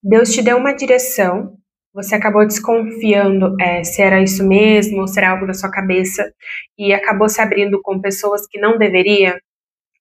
Deus te deu uma direção, você acabou desconfiando se era isso mesmo, ou se era algo da sua cabeça, e acabou se abrindo com pessoas que não deveria.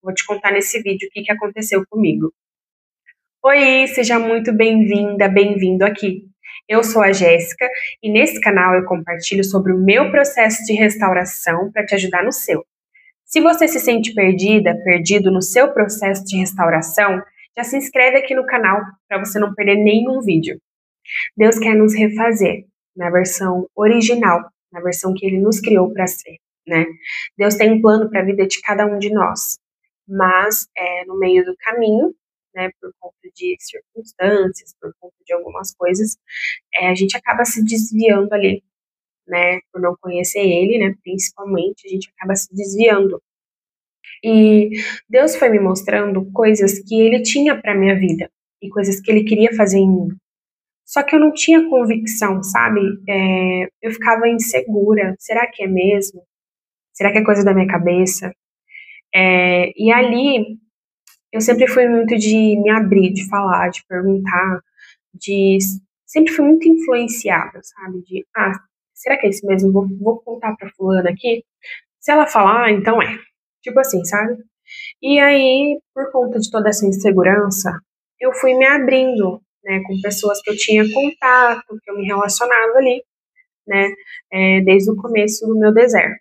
Vou te contar nesse vídeo o que aconteceu comigo. Oi, seja muito bem-vinda, bem-vindo aqui. Eu sou a Jéssica e nesse canal eu compartilho sobre o meu processo de restauração para te ajudar no seu. Se você se sente perdida, perdido no seu processo de restauração, já se inscreve aqui no canal para você não perder nenhum vídeo. Deus quer nos refazer na versão original, na versão que Ele nos criou para ser, né? Deus tem um plano para a vida de cada um de nós, mas no meio do caminho, né, por conta de circunstâncias, por conta de algumas coisas, a gente acaba se desviando ali, né, por não conhecer Ele, né, principalmente, a gente acaba se desviando. E Deus foi me mostrando coisas que Ele tinha para minha vida e coisas que Ele queria fazer em mim. Só que eu não tinha convicção, sabe? Eu ficava insegura. Será que é mesmo? Será que é coisa da minha cabeça? E ali, eu sempre fui muito de me abrir, de falar, de perguntar, de... Sempre fui muito influenciada, sabe? Será que é isso mesmo? Vou contar pra fulana aqui. Se ela falar, então é. Tipo assim, sabe? E aí, por conta de toda essa insegurança, eu fui me abrindo, né, com pessoas que eu tinha contato, que eu me relacionava ali, né, desde o começo do meu deserto.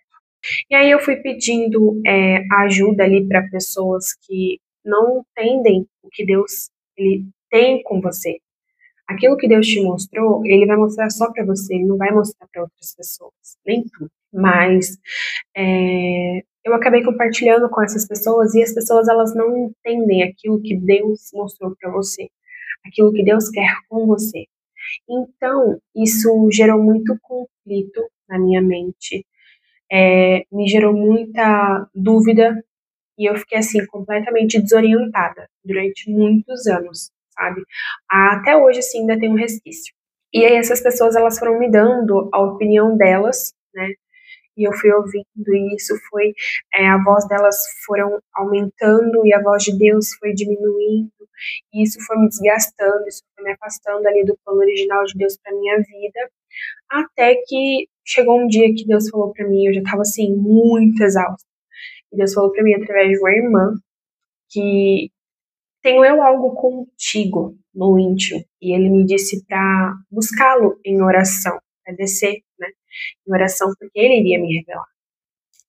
E aí eu fui pedindo ajuda ali para pessoas que não entendem o que Deus ele tem com você. Aquilo que Deus te mostrou, Ele vai mostrar só para você, Ele não vai mostrar para outras pessoas, nem tudo. Mas eu acabei compartilhando com essas pessoas e as pessoas elas não entendem aquilo que Deus mostrou para você, aquilo que Deus quer com você. Então, isso gerou muito conflito na minha mente, me gerou muita dúvida e eu fiquei assim completamente desorientada durante muitos anos, sabe? Até hoje, assim, ainda tem um resquício. E aí essas pessoas elas foram me dando a opinião delas, né? E eu fui ouvindo e isso foi, a voz delas foram aumentando e a voz de Deus foi diminuindo, e isso foi me desgastando, isso foi me afastando ali do plano original de Deus para minha vida, até que chegou um dia que Deus falou para mim, eu já estava assim, muito exausta, e Deus falou para mim através de uma irmã, que tenho eu algo contigo no íntimo, e ele me disse para buscá-lo em oração, para descer, né, em oração, porque ele iria me revelar.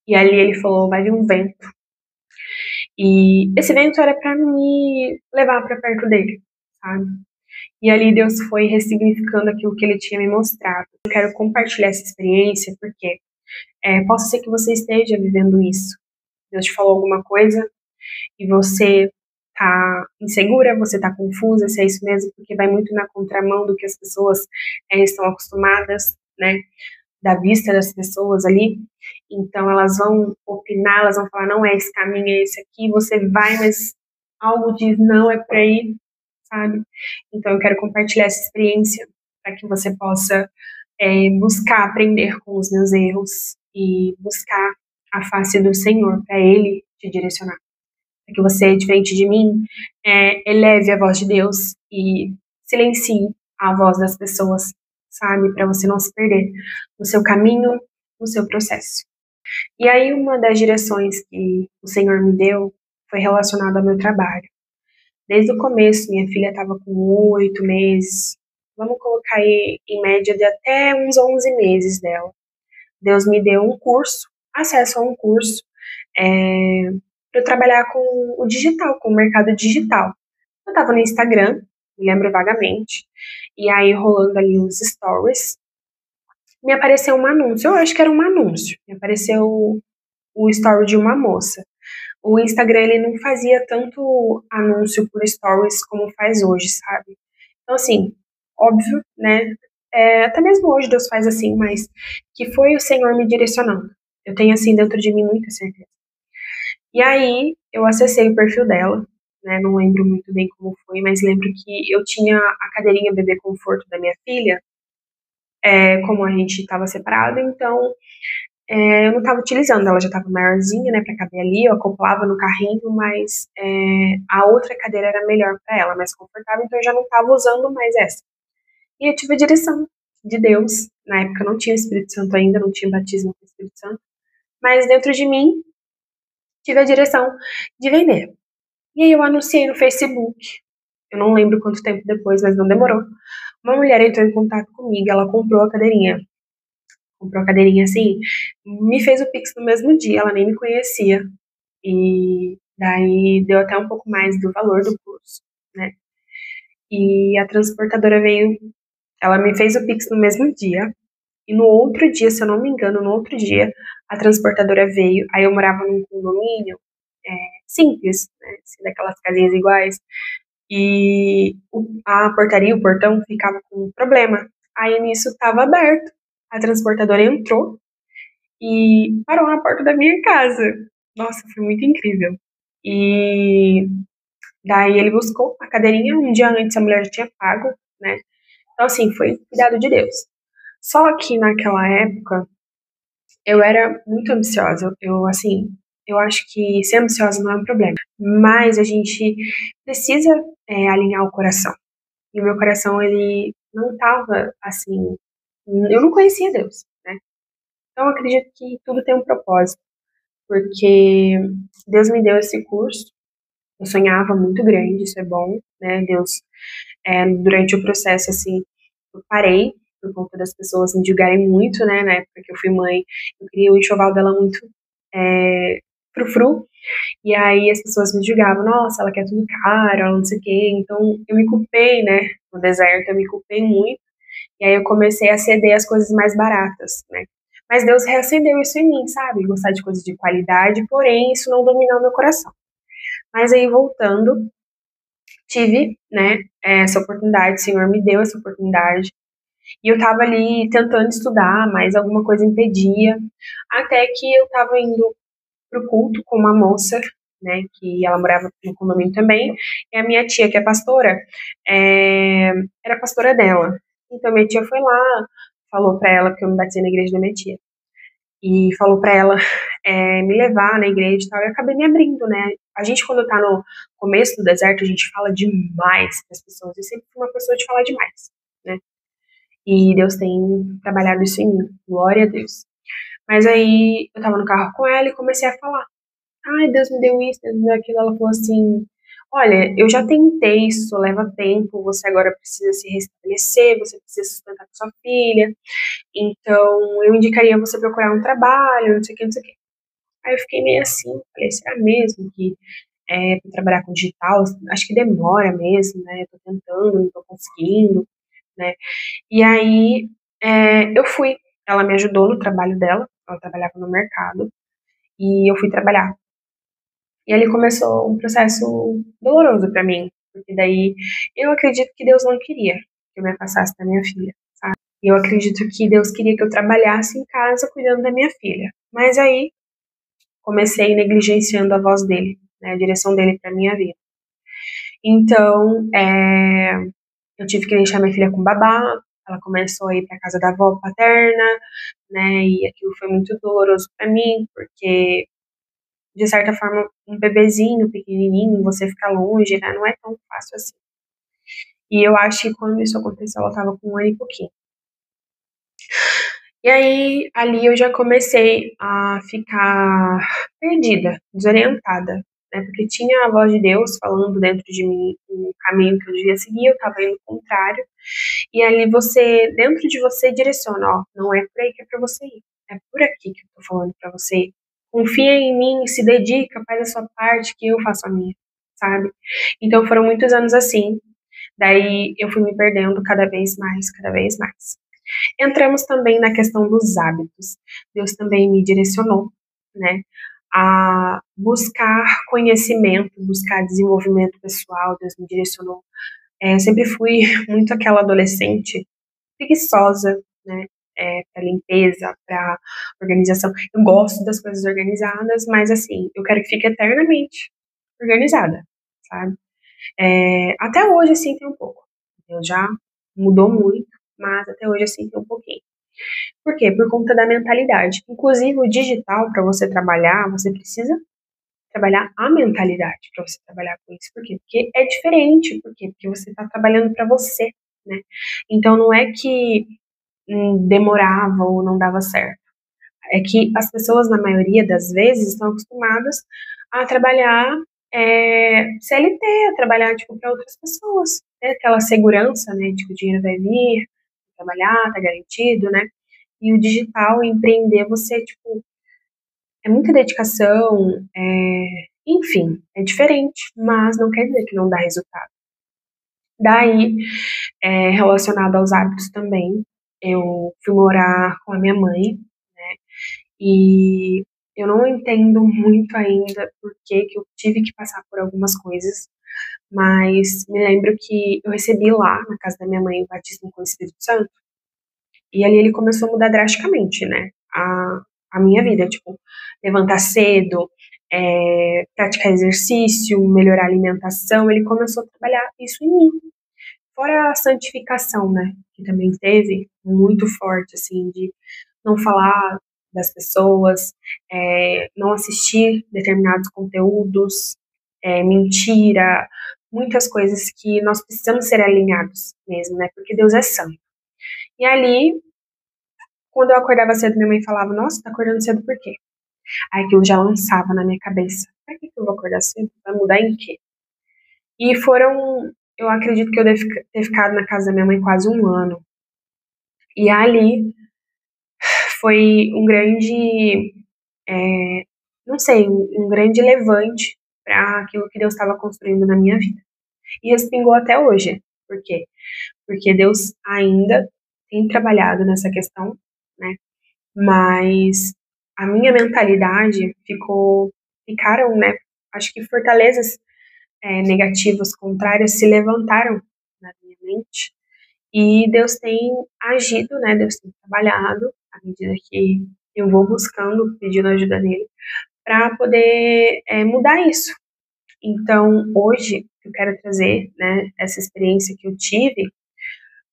E ali ele falou, vai vir um vento. E esse vento era para me levar para perto dele, sabe? E ali Deus foi ressignificando aquilo que ele tinha me mostrado. Eu quero compartilhar essa experiência porque possa ser que você esteja vivendo isso. Deus te falou alguma coisa e você tá insegura, você tá confusa, se é isso mesmo, porque vai muito na contramão do que as pessoas estão acostumadas, né? Da vista das pessoas ali, então elas vão opinar, elas vão falar, não é esse caminho, é esse aqui, você vai, mas algo diz, não é para ir, sabe? Então eu quero compartilhar essa experiência para que você possa buscar aprender com os meus erros e buscar a face do Senhor, para Ele te direcionar. Para que você, diferente de mim, eleve a voz de Deus e silencie a voz das pessoas, sabe? Para você não se perder no seu caminho, no seu processo. E aí, uma das direções que o Senhor me deu foi relacionada ao meu trabalho. Desde o começo, minha filha estava com 8 meses, vamos colocar aí em média de até uns 11 meses dela. Deus me deu um curso, acesso a um curso, para eu trabalhar com o digital, com o mercado digital. Eu estava no Instagram, me lembro vagamente, e aí rolando ali os stories, me apareceu um anúncio, eu acho que era um anúncio, me apareceu o story de uma moça. O Instagram, ele não fazia tanto anúncio por stories como faz hoje, sabe? Então, assim, óbvio, né, até mesmo hoje Deus faz assim, mas que foi o Senhor me direcionando. Eu tenho, assim, dentro de mim muita certeza. E aí, eu acessei o perfil dela, né, não lembro muito bem como foi, mas lembro que eu tinha a cadeirinha bebê conforto da minha filha, como a gente estava separado, então eu não estava utilizando, ela já estava maiorzinha, né, para caber ali, eu acoplava no carrinho, mas a outra cadeira era melhor para ela, mais confortável, então eu já não estava usando mais essa. E eu tive a direção de Deus, na época eu não tinha o Espírito Santo ainda, não tinha batismo com o Espírito Santo, mas dentro de mim tive a direção de vender. E aí eu anunciei no Facebook, eu não lembro quanto tempo depois, mas não demorou. Uma mulher entrou em contato comigo, ela comprou a cadeirinha assim, me fez o Pix no mesmo dia, ela nem me conhecia. E daí deu até um pouco mais do valor do curso, né? E a transportadora veio, ela me fez o Pix no mesmo dia, e no outro dia, se eu não me engano, no outro dia, a transportadora veio, aí eu morava num condomínio simples, né? Assim, daquelas casinhas iguais, e a portaria, o portão, ficava com um problema. Aí nisso estava aberto. A transportadora entrou e parou na porta da minha casa. Nossa, foi muito incrível. E daí ele buscou a cadeirinha, um dia antes a mulher já tinha pago, né? Então, assim, foi cuidado de Deus. Só que naquela época eu era muito ambiciosa. Eu, assim, eu acho que ser ambiciosa não é um problema, mas a gente precisa alinhar o coração. E o meu coração, ele não estava assim. Eu não conhecia Deus, né? Então eu acredito que tudo tem um propósito, porque Deus me deu esse curso. Eu sonhava muito grande, isso é bom, né? Deus, durante o processo, assim, eu parei por conta das pessoas me julgarem muito, né? Na época que eu fui mãe, eu queria o enxoval dela muito frufru, e aí as pessoas me julgavam, nossa, ela quer tudo caro, ela não sei o quê. Então eu me culpei, né? No deserto, eu me culpei muito. E aí eu comecei a ceder as coisas mais baratas, né? Mas Deus reacendeu isso em mim, sabe? Gostar de coisas de qualidade, porém isso não dominou meu coração. Mas aí voltando, tive, né, essa oportunidade, o Senhor me deu essa oportunidade. E eu tava ali tentando estudar, mas alguma coisa impedia. Até que eu tava indo pro culto com uma moça, né, que ela morava no condomínio também, e a minha tia, que é pastora, era pastora dela. Então minha tia foi lá, falou pra ela, porque eu me bati na igreja da minha tia, e falou pra ela me levar na igreja e tal, e eu acabei me abrindo, né. A gente, quando tá no começo do deserto, a gente fala demais pras pessoas, eu sempre fui uma pessoa de falar demais, né, e Deus tem trabalhado isso em mim, glória a Deus. Mas aí eu tava no carro com ela e comecei a falar. Ai, Deus me deu isso, Deus me deu aquilo. Ela falou assim: olha, eu já tentei, isso leva tempo, você agora precisa se restabelecer, você precisa sustentar com sua filha, então eu indicaria você procurar um trabalho, não sei o que, não sei o que. Aí eu fiquei meio assim, falei, será mesmo que pra trabalhar com digital? Acho que demora mesmo, né? Eu tô tentando, não tô conseguindo, né? E aí eu fui, ela me ajudou no trabalho dela, ela trabalhava no mercado, e eu fui trabalhar. E ali começou um processo doloroso para mim, porque daí eu acredito que Deus não queria que eu me afastasse da minha filha, sabe? E eu acredito que Deus queria que eu trabalhasse em casa cuidando da minha filha. Mas aí comecei negligenciando a voz dele, né, a direção dele para minha vida. Então, eu tive que deixar minha filha com babá. Ela começou a ir para casa da avó paterna, né? E aquilo foi muito doloroso para mim, porque de certa forma, um bebezinho pequenininho, você ficar longe, né, não é tão fácil assim. E eu acho que quando isso aconteceu, ela tava com 1 ano e pouquinho. E aí, ali eu já comecei a ficar perdida, desorientada, né, porque tinha a voz de Deus falando dentro de mim o caminho que eu devia seguir, eu tava indo contrário, e ali você, dentro de você, direciona, ó, não é por aí que é pra você ir, é por aqui que eu tô falando pra você ir. Confia em mim, se dedica, faz a sua parte, que eu faço a minha, sabe? Então foram muitos anos assim, daí eu fui me perdendo cada vez mais, cada vez mais. Entramos também na questão dos hábitos. Deus também me direcionou, né, a buscar conhecimento, buscar desenvolvimento pessoal. Deus me direcionou. Eu sempre fui muito aquela adolescente preguiçosa, né, para limpeza, para organização. Eu gosto das coisas organizadas, mas assim, eu quero que fique eternamente organizada, sabe? Até hoje, assim, tem um pouco. Eu já mudou muito, mas até hoje, assim, tem um pouquinho. Por quê? Por conta da mentalidade. Inclusive, o digital, para você trabalhar, você precisa trabalhar a mentalidade para você trabalhar com isso. Por quê? Porque é diferente. Por quê? Porque você está trabalhando para você, né? Então, não é que demorava ou não dava certo. É que as pessoas, na maioria das vezes, estão acostumadas a trabalhar CLT, a trabalhar tipo, para outras pessoas. Né? Aquela segurança, né, de que o dinheiro vai vir, trabalhar, tá garantido, né? E o digital, empreender, você, tipo, é muita dedicação, enfim, é diferente, mas não quer dizer que não dá resultado. Daí, relacionado aos hábitos também, eu fui morar com a minha mãe, né? E eu não entendo muito ainda por que eu tive que passar por algumas coisas, mas me lembro que eu recebi lá, na casa da minha mãe, o batismo com o Espírito Santo, e ali ele começou a mudar drasticamente, né? A minha vida, tipo, levantar cedo, praticar exercício, melhorar a alimentação, ele começou a trabalhar isso em mim. Fora a santificação, né? Que também teve muito forte, assim, de não falar das pessoas, não assistir determinados conteúdos, mentira, muitas coisas que nós precisamos ser alinhados mesmo, né? Porque Deus é santo. E ali, quando eu acordava cedo, minha mãe falava: Nossa, tá acordando cedo por quê? Aí aquilo já lançava na minha cabeça: Pra que eu vou acordar cedo? Vai mudar em quê? E foram, eu acredito que eu devo ter ficado na casa da minha mãe quase um ano. E ali foi um grande, não sei, um grande levante para aquilo que Deus estava construindo na minha vida. E respingou até hoje. Por quê? Porque Deus ainda tem trabalhado nessa questão, né? Mas a minha mentalidade ficaram, né? Acho que fortalezas negativas, contrárias, se levantaram na minha mente. E Deus tem agido, né? Deus tem trabalhado à medida que eu vou buscando, pedindo ajuda nele, para poder mudar isso. Então, hoje, eu quero trazer, né, essa experiência que eu tive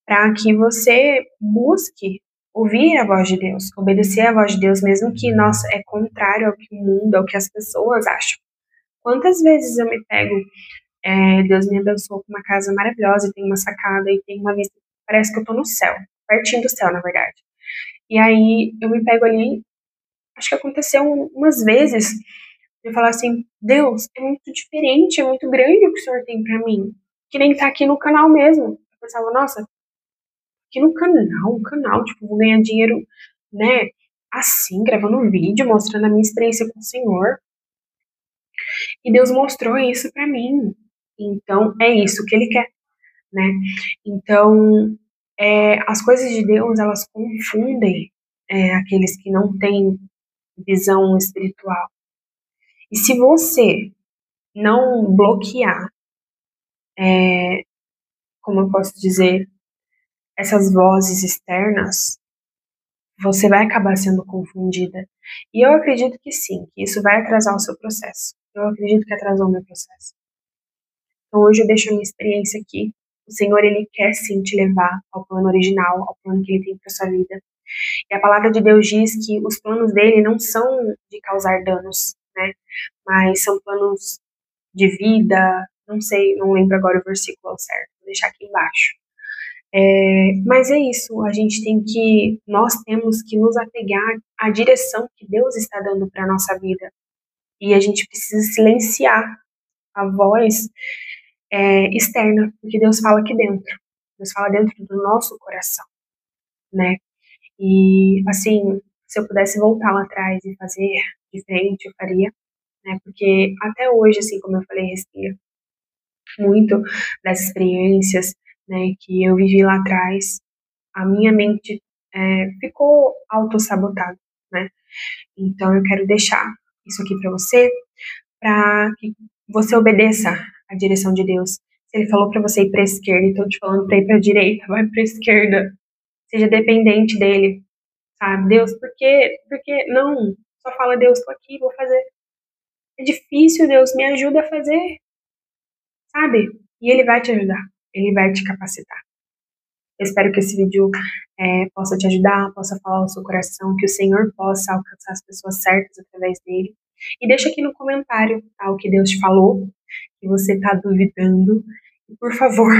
para que você busque ouvir a voz de Deus, obedecer a voz de Deus, mesmo que, nossa, é contrário ao que o mundo, ao que as pessoas acham. Quantas vezes eu me pego, Deus me abençoou com uma casa maravilhosa, e tem uma sacada, e tem uma vista, parece que eu tô no céu, pertinho do céu, na verdade. E aí, eu me pego ali, acho que aconteceu umas vezes, eu falar assim: Deus, é muito diferente, é muito grande o que o Senhor tem pra mim. Que nem tá aqui no canal mesmo. Eu pensava, nossa, aqui no canal, tipo, vou ganhar dinheiro, né, assim, gravando um vídeo, mostrando a minha experiência com o Senhor. E Deus mostrou isso pra mim. Então, é isso que Ele quer, né? Então, as coisas de Deus, elas confundem aqueles que não têm visão espiritual. E se você não bloquear, como eu posso dizer, essas vozes externas, você vai acabar sendo confundida. E eu acredito que sim, que isso vai atrasar o seu processo. Eu acredito que atrasou o meu processo. Então hoje eu deixo a minha experiência aqui. O Senhor, Ele quer sim te levar ao plano original, ao plano que Ele tem para sua vida. E a palavra de Deus diz que os planos dele não são de causar danos, né? Mas são planos de vida, não sei, não lembro agora o versículo ao certo, vou deixar aqui embaixo. Mas é isso, nós temos que nos apegar à direção que Deus está dando para a nossa vida. E a gente precisa silenciar a voz externa, porque Deus fala aqui dentro. Deus fala dentro do nosso coração, né? E, assim, se eu pudesse voltar lá atrás e fazer diferente, eu faria, né? Porque até hoje, assim, como eu falei, respira muito das experiências, né, que eu vivi lá atrás. A minha mente ficou autossabotada, né? Então eu quero deixar isso aqui para você, para que você obedeça à direção de Deus. Se Ele falou para você ir para a esquerda, então te falando para ir para a direita, vai para a esquerda. Seja dependente dele, sabe? Deus, por quê? Porque não, só fala: Deus, tô aqui, vou fazer. É difícil, Deus, me ajuda a fazer, sabe? E Ele vai te ajudar, Ele vai te capacitar. Eu espero que esse vídeo possa te ajudar, possa falar ao seu coração, que o Senhor possa alcançar as pessoas certas através dele. E deixa aqui no comentário, tá, o que Deus te falou, que você está duvidando. E, por favor,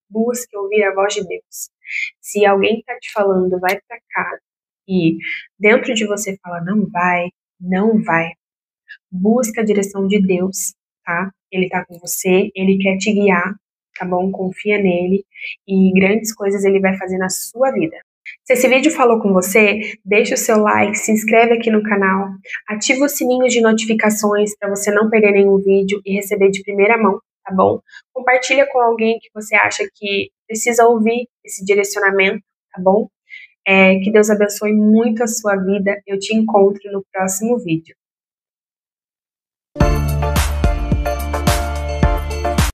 busque ouvir a voz de Deus. Se alguém está te falando, vai para cá, e dentro de você fala, não vai, não vai, busca a direção de Deus, tá? Ele tá com você, ele quer te guiar, tá bom? Confia nele e grandes coisas ele vai fazer na sua vida. Se esse vídeo falou com você, deixa o seu like, se inscreve aqui no canal, ativa o sininho de notificações para você não perder nenhum vídeo e receber de primeira mão, tá bom? Compartilha com alguém que você acha que precisa ouvir esse direcionamento, tá bom? Que Deus abençoe muito a sua vida. Eu te encontro no próximo vídeo.